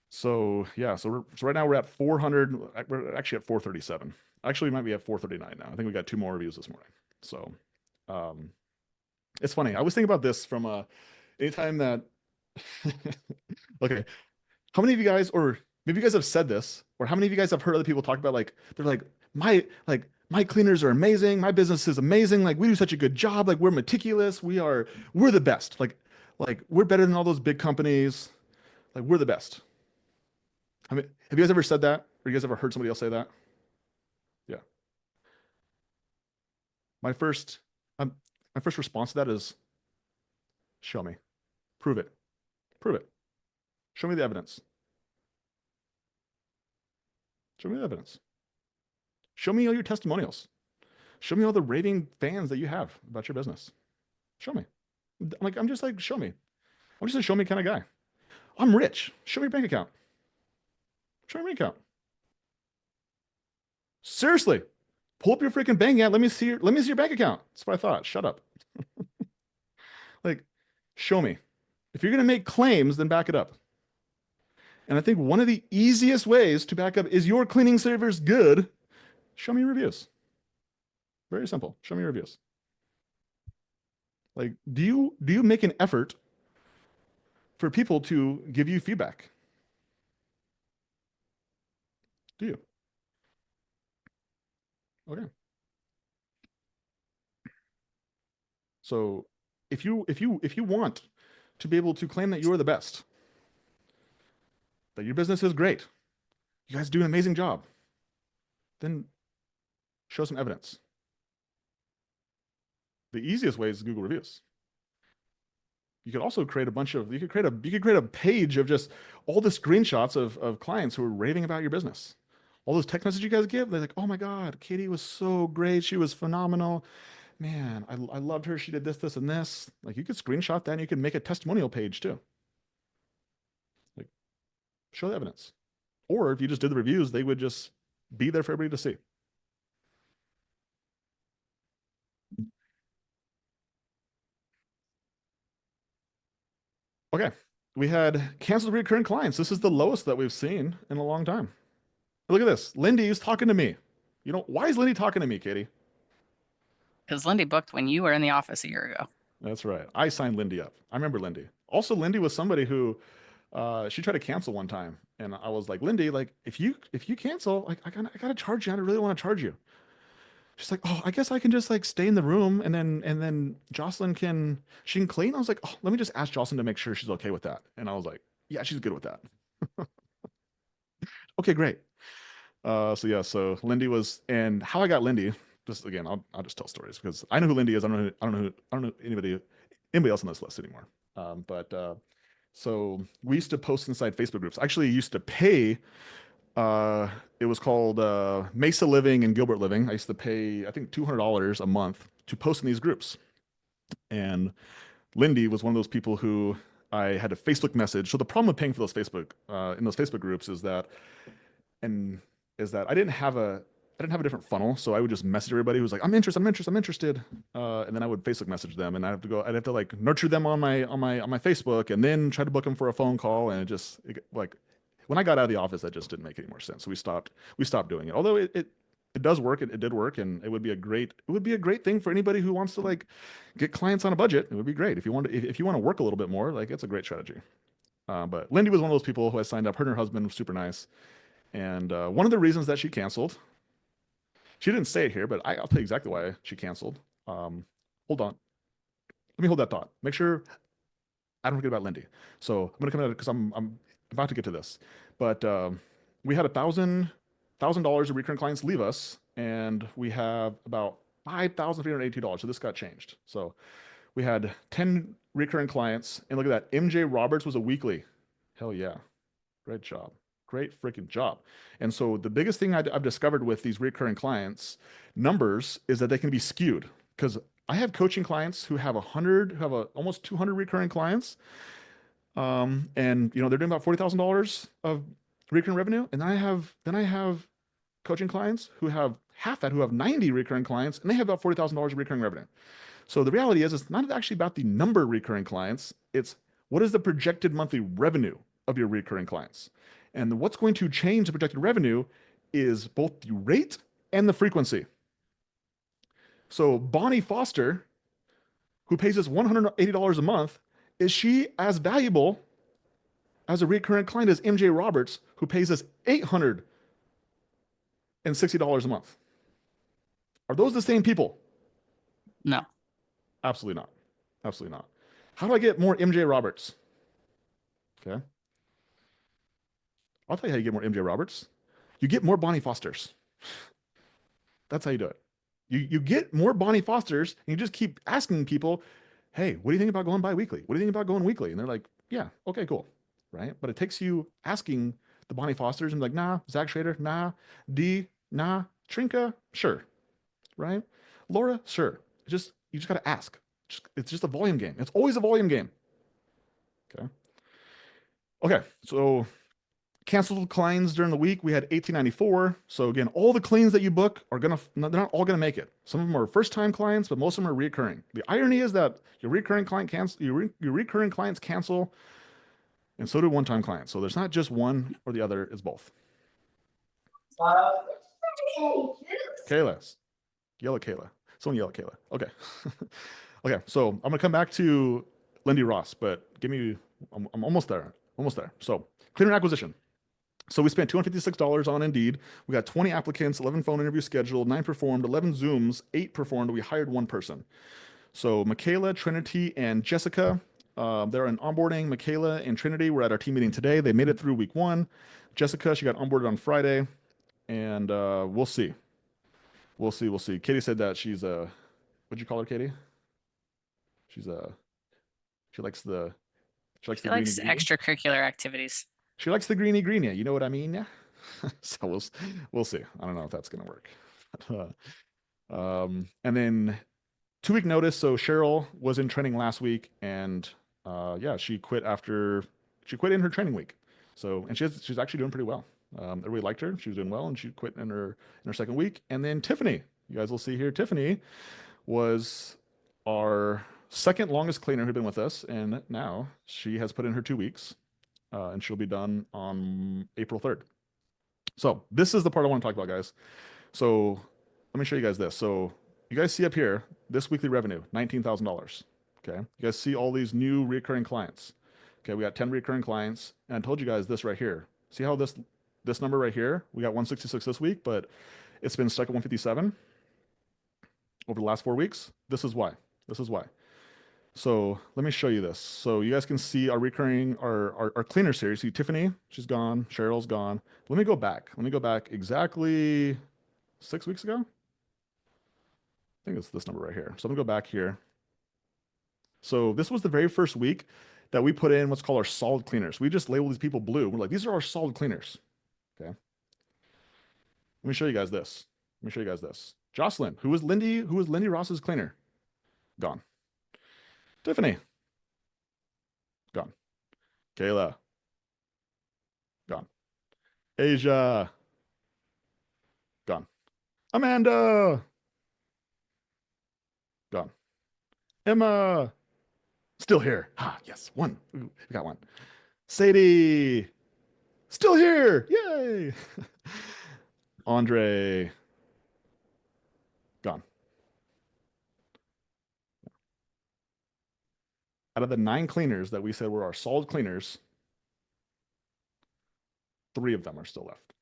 So yeah, so right now we're at 400. We're actually at 437. Actually, we might be at 439 now. I think we got 2 more reviews this morning. So um, it's funny. I was thinking about this from anytime that okay, how many of you guys, or maybe you guys have said this, or how many of you guys have heard other people talk about like they're like my cleaners are amazing, my business is amazing, like we do such a good job, like we're meticulous, we're the best, like we're better than all those big companies, like we're the best. I mean, have you guys ever said that, or you guys ever heard somebody else say that? Yeah. My first um, my first response to that is show me, prove it, prove it, show me the evidence, show me the evidence, show me all your testimonials, show me all the raving fans that you have about your business. Show me. Like, I'm just like, show me. I'm just a show me kind of guy. I'm rich. Show me your bank account. Show me your bank account. Seriously, pull up your freaking bank account. Let me see your bank account. That's what I thought. Shut up. Like, show me. If you're gonna make claims, then back it up. And I think one of the easiest ways to back up is your cleaning service good. Show me your reviews. Very simple. Show me your reviews. Like, do you make an effort for people to give you feedback? Do you? Okay. So if you want to be able to claim that you're the best, that your business is great, you guys do an amazing job, then show some evidence. The easiest way is Google reviews. You could also create a bunch of you could create a page of just all the screenshots of clients who are raving about your business. All those text messages you guys give, they're like, oh my God, Katie was so great. She was phenomenal. Man, I loved her. She did this, this, and this. Like, you could screenshot that and you could make a testimonial page too. Like, show the evidence. Or if you just did the reviews, they would just be there for everybody to see. Okay. We had canceled recurring clients. This is the lowest that we've seen in a long time. Look at this. Lindy is talking to me. You know, why is Lindy talking to me, Katie? Because Lindy booked when you were in the office a year ago. That's right. I signed Lindy up. I remember Lindy. Also, Lindy was somebody who she tried to cancel one time. And I was like, Lindy, like if you cancel, like I gotta charge you. I really want to charge you. She's like, oh, I guess I can just like stay in the room and then Jocelyn she can clean. I was like, oh, let me just ask Jocelyn to make sure she's okay with that. And I was like, yeah, she's good with that. Okay, great. So yeah, so Lindy was, and how I got Lindy, just again, I'll just tell stories because I know who Lindy is. I don't know anybody else on this list anymore. But so we used to post inside Facebook groups. I actually used to pay. It was called Mesa Living and Gilbert Living. I used to pay, I think, $200 a month to post in these groups. And Lindy was one of those people who I had a Facebook message. So the problem with paying for those Facebook in those Facebook groups and is that I didn't have a different funnel, so I would just message everybody who's like, I'm interested, and then I would Facebook message them, and I'd have to like nurture them on my Facebook, and then try to book them for a phone call, and like when I got out of the office, that just didn't make any more sense, so we stopped doing it. Although it does work, it did work, and it would be a great thing for anybody who wants to like get clients on a budget. It would be great if you want to work a little bit more, like it's a great strategy. But Lindy was one of those people who I signed up. Her and her husband was super nice. And one of the reasons that she canceled, she didn't say it here, but I'll tell you exactly why she canceled. Hold on. Let me hold that thought. Make sure I don't forget about Lindy. So I'm going to come at it because I'm about to get to this. But we had $1,000 of recurring clients leave us, and we have about $5,382. So this got changed. So we had 10 recurring clients, and look at that. MJ Roberts was a weekly. Hell yeah. Great job. Great freaking job. And so the biggest thing I've discovered with these recurring clients numbers is that they can be skewed because I have coaching clients who have 100, who have almost 200 recurring clients. And they're doing about $40,000 of recurring revenue. And then I have coaching clients who have half that, who have 90 recurring clients, and they have about $40,000 of recurring revenue. So the reality is, it's not actually about the number of recurring clients. It's what is the projected monthly revenue of your recurring clients. And what's going to change the projected revenue is both the rate and the frequency. So Bonnie Foster, who pays us $180 a month, is she as valuable as a recurring client as MJ Roberts, who pays us $860 a month? Are those the same people? No. Absolutely not. Absolutely not. How do I get more MJ Roberts? Okay. I'll tell you how you get more MJ Roberts. You get more Bonnie Fosters. That's how you do it. You get more Bonnie Fosters, and you just keep asking people, hey, what do you think about going bi-weekly? What do you think about going weekly? And they're like, yeah, okay, cool. Right? But it takes you asking the Bonnie Fosters and like, nah, Zach Schrader, nah, D, nah, Trinka, sure. Right? Laura, sure. You just gotta ask. It's just a volume game. It's always a volume game. Okay. Okay. So canceled clients during the week, we had 1894. So again, all the cleans that you book they're not all gonna make it. Some of them are first-time clients, but most of them are recurring. The irony is that your recurring clients cancel, and so do one-time clients. So there's not just one or the other; it's both. Kayla, yell at Kayla. Someone yell at Kayla. Okay. Okay. So I'm gonna come back to Lindy Ross, but I'm almost there. Almost there. So cleaner acquisition. So we spent $256 on Indeed. We got 20 applicants, 11 phone interviews scheduled, 9 performed, 11 Zooms, 8 performed. We hired one person. So Michaela, Trinity, and Jessica, they're in onboarding. Michaela and Trinity were at our team meeting today. They made it through week 1. Jessica, she got onboarded on Friday, and we'll see. We'll see. We'll see. Katie said that she's a, what'd you call her, Katie? She's a, she likes the, she likes She the greeny likes greeny. extracurricular activities. She likes the greeny greeny. You know what I mean? Yeah. So we'll see. I don't know if that's gonna work. And then 2 week notice. So Cheryl was in training last week, and yeah, she quit in her training week. So and she's actually doing pretty well. Everybody liked her. She was doing well, and she quit in her second week. And then Tiffany, you guys will see here, Tiffany was our second longest cleaner who'd been with us, and now she has put in her 2 weeks, and she'll be done on April 3rd. So this is the part I want to talk about, guys. So let me show you guys this. So you guys see up here, this weekly revenue, $19,000. Okay. You guys see all these new recurring clients. Okay. We got 10 recurring clients. And I told you guys this right here. See how this number right here, we got 166 this week, but it's been stuck at 157. over the last 4 weeks. This is why. This is why. So let me show you this. So you guys can see our recurring, our cleaner series. See Tiffany, she's gone. Cheryl's gone. Let me go back. Let me go back exactly 6 weeks ago. I think it's this number right here. So I'm gonna go back here. So this was the very first week that we put in what's called our solid cleaners. We just label these people blue. We're like, these are our solid cleaners. Okay. Let me show you guys this. Let me show you guys this. Jocelyn, who was Lindy Ross's cleaner? Gone. Tiffany, gone. Kayla, gone. Asia, gone. Amanda, gone. Emma, still here. Ah, yes, one. Ooh, we got one. Sadie, still here. Yay. Andre, gone. Out of the 9 cleaners that we said were our solid cleaners, 3 of them are still left.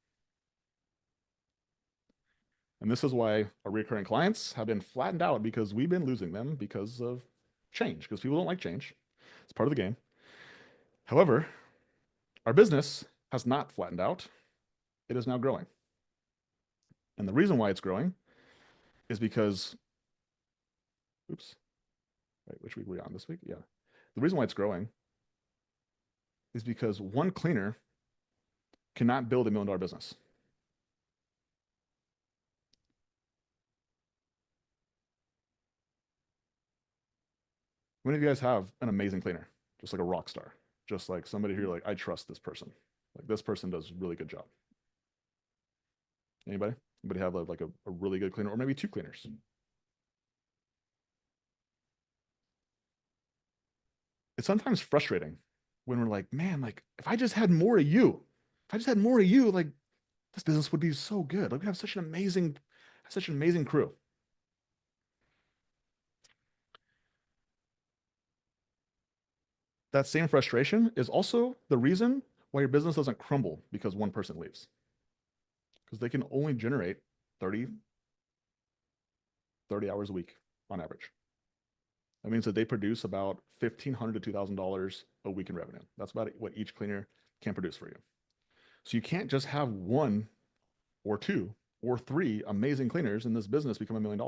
And this is why our recurring clients have been flattened out because we've been losing them because of change, because people don't like change. It's part of the game. However, our business has not flattened out. It is now growing. And the reason why it's growing is because, oops, right, which week are we on this week? Yeah. The reason why it's growing is because one cleaner cannot build $1 million business. How many of you guys have an amazing cleaner? Just like a rock star, just like somebody who you're like, I trust this person. Like this person does a really good job. Anybody? Anybody have like a really good cleaner or maybe 2 cleaners? It's sometimes frustrating when we're like, man, like if I just had more of you, if I just had more of you, like this business would be so good. Like we have such an amazing crew. That same frustration is also the reason why your business doesn't crumble because one person leaves. Because they can only generate 30 hours a week on average. That means that they produce about $1,500 to $2,000 a week in revenue. That's about what each cleaner can produce for you. So you can't just have 1 or 2 or 3 amazing cleaners in this business become $1 million.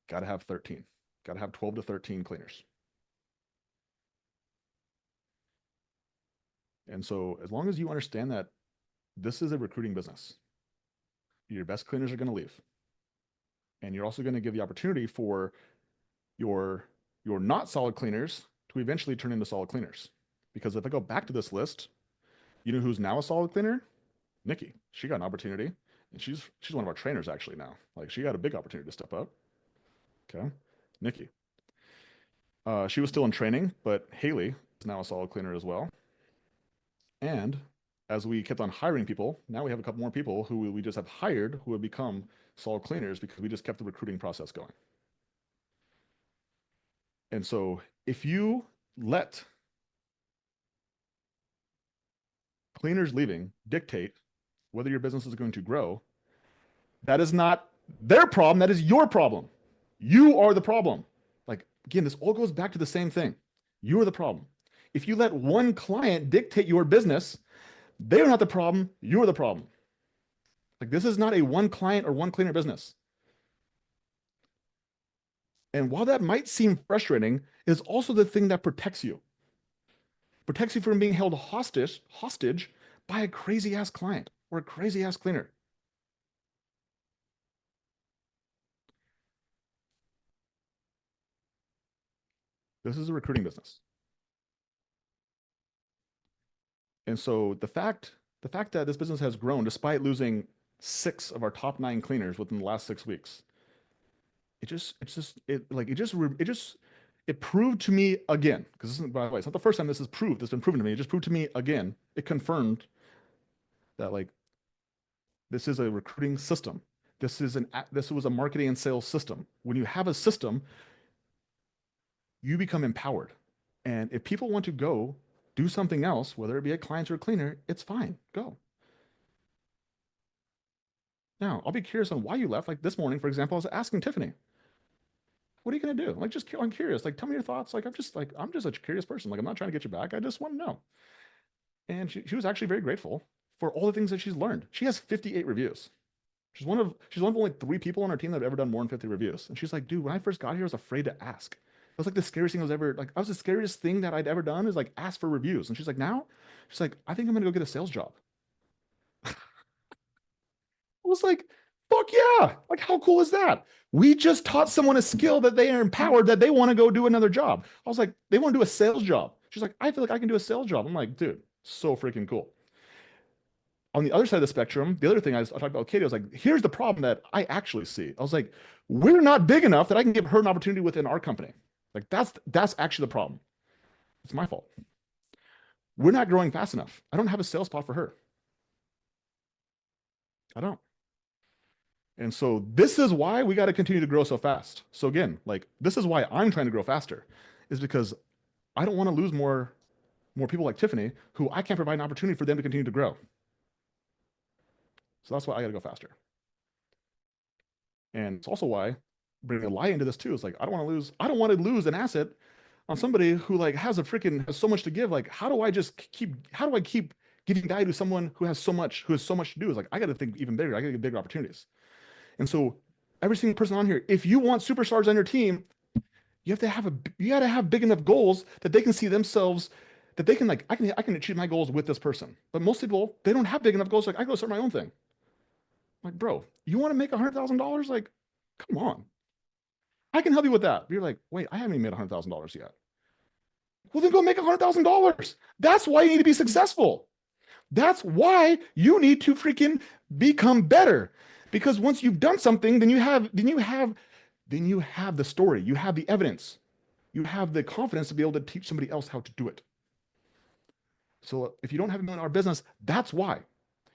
Got to have 13. Got to have 12 to 13 cleaners. And so as long as you understand that this is a recruiting business, your best cleaners are going to leave. And you're also going to give the opportunity for your not solid cleaners to eventually turn into solid cleaners. Because if I go back to this list, you know who's now a solid cleaner? Nikki. She got an opportunity. And she's one of our trainers actually now. Like she got a big opportunity to step up. Okay. Nikki. She was still in training, but Haley is now a solid cleaner as well. And as we kept on hiring people, now we have a couple more people who we just have hired who have become solid cleaners because we just kept the recruiting process going. And so if you let cleaners leaving dictate whether your business is going to grow, that is not their problem. That is your problem. You are the problem. Like, again, this all goes back to the same thing. You are the problem. If you let one client dictate your business, they're not the problem. You're the problem. Like, this is not a one client or one cleaner business. And while that might seem frustrating, it is also the thing that protects you. Protects you from being held hostage by a crazy ass client or a crazy ass cleaner. This is a recruiting business. And so the fact that this business has grown despite losing 6 of our top 9 cleaners within the last 6 weeks, it proved to me again, because this isn't, by the way, it's not the first time this is proved, this has been proven to me. It just proved to me again, it confirmed that like this is a recruiting system. This was a marketing and sales system. When you have a system, you become empowered. And if people want to go do something else, whether it be a client or a cleaner, it's fine. Go. Now, I'll be curious on why you left. Like this morning, for example, I was asking Tiffany, what are you gonna do? Like, just I'm curious. Like, tell me your thoughts. Like I'm just a curious person. Like, I'm not trying to get you back. I just want to know. And she was actually very grateful for all the things that she's learned. She has 58 reviews. She's one of only 3 people on our team that have ever done more than 50 reviews. And she's like, dude, when I first got here, I was afraid to ask. It was like the scariest thing I was ever like. I was the scariest thing that I'd ever done is like ask for reviews. And she's like, now, she's like, I think I'm gonna go get a sales job. I was like, fuck yeah! Like, how cool is that? We just taught someone a skill that they are empowered that they want to go do another job. I was like, they want to do a sales job. She's like, I feel like I can do a sales job. I'm like, dude, so freaking cool. On the other side of the spectrum, the other thing I talked about Katie, I was like, here's the problem that I actually see. I was like, we're not big enough that I can give her an opportunity within our company. Like that's actually the problem. It's my fault. We're not growing fast enough. I don't have a sales spot for her. I don't. And so this is why we got to continue to grow so fast. So again, like this is why I'm trying to grow faster, is because I don't want to lose more people like Tiffany who I can't provide an opportunity for them to continue to grow. So that's why I got to go faster. And it's also why bringing a lie into this too is like I don't want to lose an asset on somebody who like has so much to give. Like how do I keep giving value to someone who has so much to do? Is like I got to think even bigger. I got to get bigger opportunities. And so every single person on here, if you want superstars on your team, you got to have big enough goals that they can see themselves that they can like I can achieve my goals with this person. But most people they don't have big enough goals. Like I go start my own thing. Like bro, you want to make $100,000? Like come on, I can help you with that. But you're like, wait, I haven't even made $100,000 yet. Well, then go make $100,000. That's why you need to be successful. That's why you need to freaking become better. Because once you've done something, then you have the story, you have the evidence, you have the confidence to be able to teach somebody else how to do it. So if you don't have a million dollar business, that's why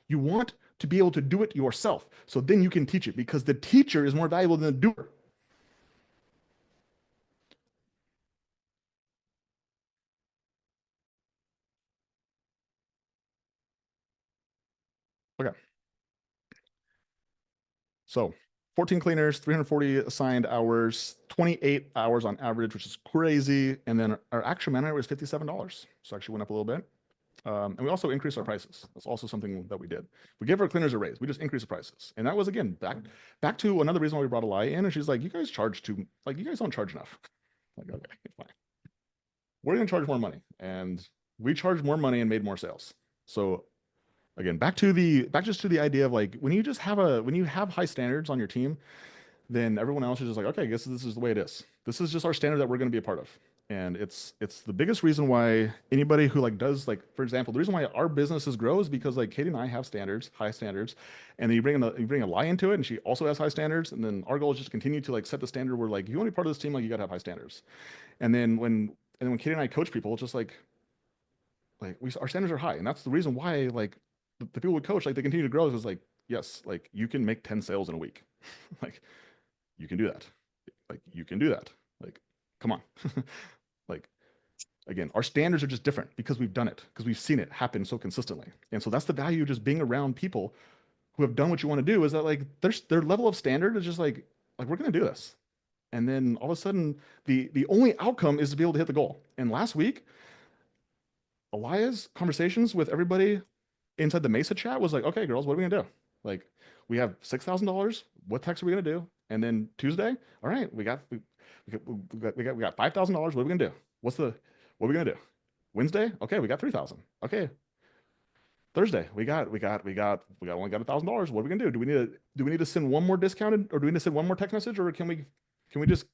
you want to be able to do it yourself. So then you can teach it because the teacher is more valuable than the doer. Okay. So 14 cleaners, 340 assigned hours, 28 hours on average, which is crazy. And then our actual man hour was $57. So actually went up a little bit. And we also increased our prices. That's also something that we did. We gave our cleaners a raise. We just increased the prices. And that was again back to another reason why we brought a lie in. And she's like, you guys charge too like you guys don't charge enough. Like, okay, fine. We're gonna charge more money. And we charged more money and made more sales. So again, back just to the idea of like when you have high standards on your team, then everyone else is just like, okay, I guess this is the way it is. This is just our standard that we're going to be a part of. And it's the biggest reason why anybody who like does like, for example, the reason why our businesses grow is because like Katie and I have standards, high standards, and then you bring a lie into it, and she also has high standards, and then our goal is just to continue to like set the standard where like if you want to be part of this team, like you got to have high standards. And then when Katie and I coach people, it's just like our standards are high, and that's the reason why like the people we coach like they continue to grow is like yes, like you can make 10 sales in a week, like you can do that. Like you can do that. Like, come on. Like again, our standards are just different because we've done it, because we've seen it happen so consistently. And so that's the value of just being around people who have done what you want to do is that like their level of standard is just like we're gonna do this. And then all of a sudden the only outcome is to be able to hit the goal. And last week, Elias conversations with everybody inside the Mesa chat was like, okay, girls, what are we gonna do? Like, we have $6,000. What text are we gonna do? And then Tuesday, all right, we got $5,000. What are we gonna do? What are we gonna do? Wednesday, okay, we got 3,000. Okay, Thursday, we only got $1,000. What are we gonna do? Do we need to send one more discounted, or do we need to send one more text message, or can we just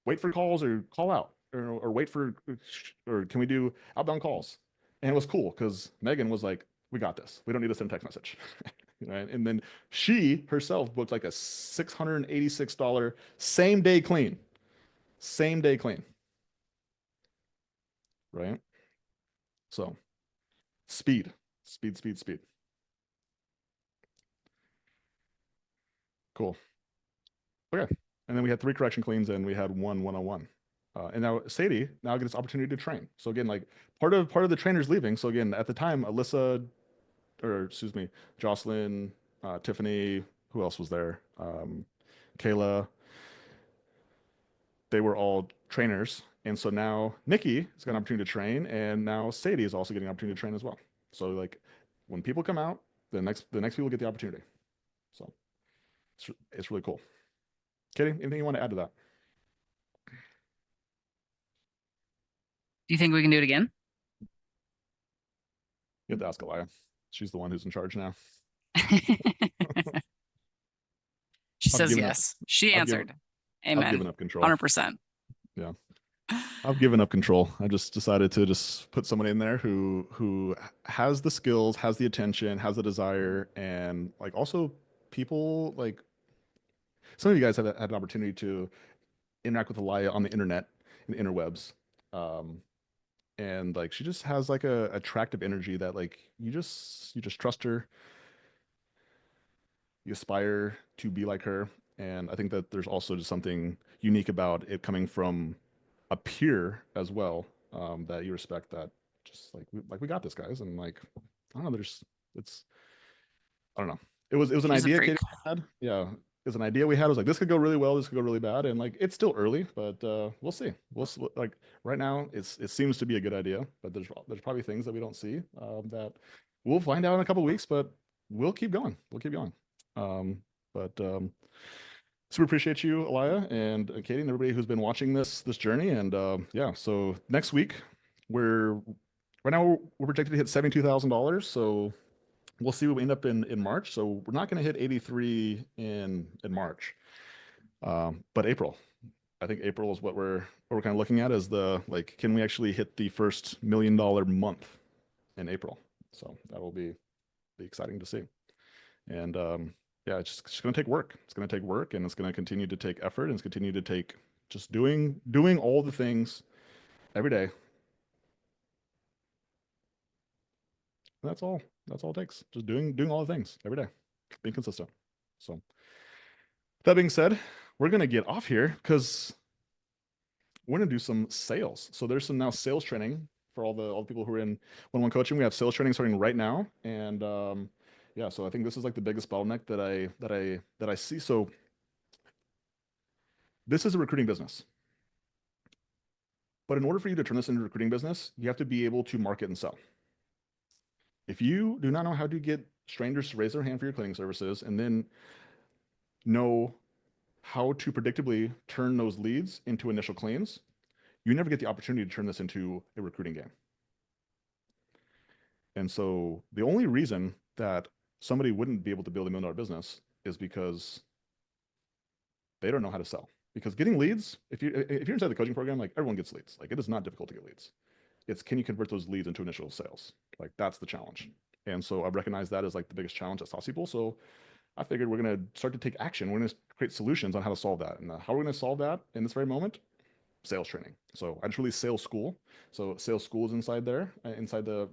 wait for calls or call out, or wait for, or can we do outbound calls? And it was cool because Megan was like, we got this. We don't need to send a text message. Right? And then she herself booked like a $686 same day clean, right? So speed, speed. Cool. Okay. And then we had 3 correction cleans and we had one 101. And now Sadie now gets opportunity to train. So again, like part of the trainers leaving. So again, at the time, Alyssa, or excuse me, Jocelyn, Tiffany, who else was there? Kayla. They were all trainers. And so now Nikki has got an opportunity to train, and now Sadie is also getting an opportunity to train as well. So like when people come out, the next people get the opportunity. So it's really cool. Katie, anything you want to add to that? Do you think we can do it again? You have to ask Elia. She's the one who's in charge now. She I've says given up. yes. She I've given. answered. I've Amen. given up control. 100%. Yeah, I've given up control. I just decided to just put somebody in there who has the skills, has the attention, has the desire, and like also people like some of you guys have had an opportunity to interact with Elia on the internet and the interwebs. Um, and like she just has like a attractive energy that like you just trust her, you aspire to be like her. And I think that there's also just something unique about it coming from a peer as well, that you respect that just like we got this guys. And like I don't know, it's I don't know. It was an She's a idea freak. Katie had. Yeah. It was an idea we had. It was like this could go really well, this could go really bad. And like it's still early, but we'll see. Like right now it seems to be a good idea, but there's probably things that we don't see, that we'll find out in a couple weeks, but we'll keep going. We'll keep going. But super appreciate you, Elia and Katie, and everybody who's been watching this journey. And yeah, so next week we're right now we're projected to hit $72,000. So we'll see what we end up in March. So we're not going to hit 83 in March, but April. I think April is what we're kind of looking at as the like, can we actually hit the first $1 million month in April? So that will be exciting to see. And yeah, it's just going to take work. It's going to take work, and it's going to continue to take effort, and it's continue to take just doing all the things every day. That's all. That's all it takes. Just doing all the things every day, being consistent. So that being said, we're gonna get off here because we're gonna do some sales. So there's some now sales training for all the people who are in one-on-one coaching. We have sales training starting right now, and yeah. So I think this is like the biggest bottleneck that I see. So this is a recruiting business, but in order for you to turn this into a recruiting business, you have to be able to market and sell. If you do not know how to get strangers to raise their hand for your cleaning services, and then know how to predictably turn those leads into initial claims, you never get the opportunity to turn this into a recruiting game. And so the only reason that somebody wouldn't be able to build $1 million business is because they don't know how to sell. Because getting leads, if you're inside the coaching program, like everyone gets leads. Like it is not difficult to get leads. It's can you convert those leads into initial sales? Like that's the challenge. And so I recognize that as like the biggest challenge that stops people. So I figured we're going to start to take action. We're going to create solutions on how to solve that. And how we're going to solve that in this very moment, sales training. So I just released sales school. So sales school is inside there, inside the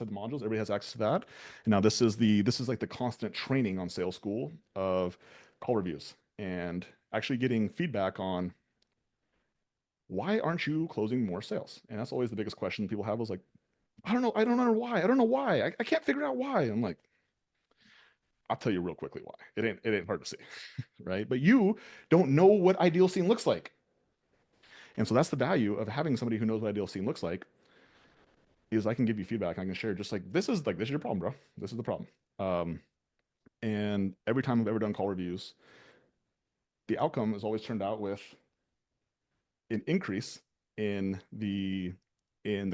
modules. Everybody has access to that. And now this is like the constant training on sales school of call reviews and actually getting feedback on why aren't you closing more sales? And that's always the biggest question people have is like, I don't know. I don't know why. I don't know why. I can't figure out why. I'm like, I'll tell you real quickly why. It ain't hard to see, right? But you don't know what ideal scene looks like. And so that's the value of having somebody who knows what ideal scene looks like is I can give you feedback. I can share just like this is your problem, bro. This is the problem. Um, and every time I've ever done call reviews, the outcome has always turned out with an increase in the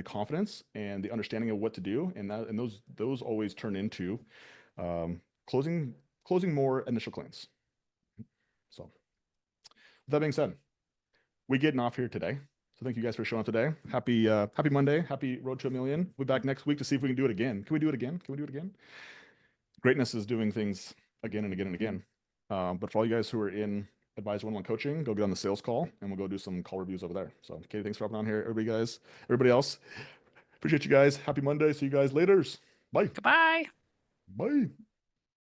confidence and the understanding of what to do, and those always turn into um, closing more initial claims. So, with that being said, we getting off here today. So thank you guys for showing up today. Happy Monday. Happy Road to a Million. We'll be back next week to see if we can do it again. Can we do it again? Can we do it again? Greatness is doing things again and again and again. But for all you guys who are in Advisor One-on-One Coaching, go get on the sales call and we'll go do some call reviews over there. So Katie, thanks for hopping on here. Everybody else, appreciate you guys. Happy Monday. See you guys later. Bye. Goodbye. Bye.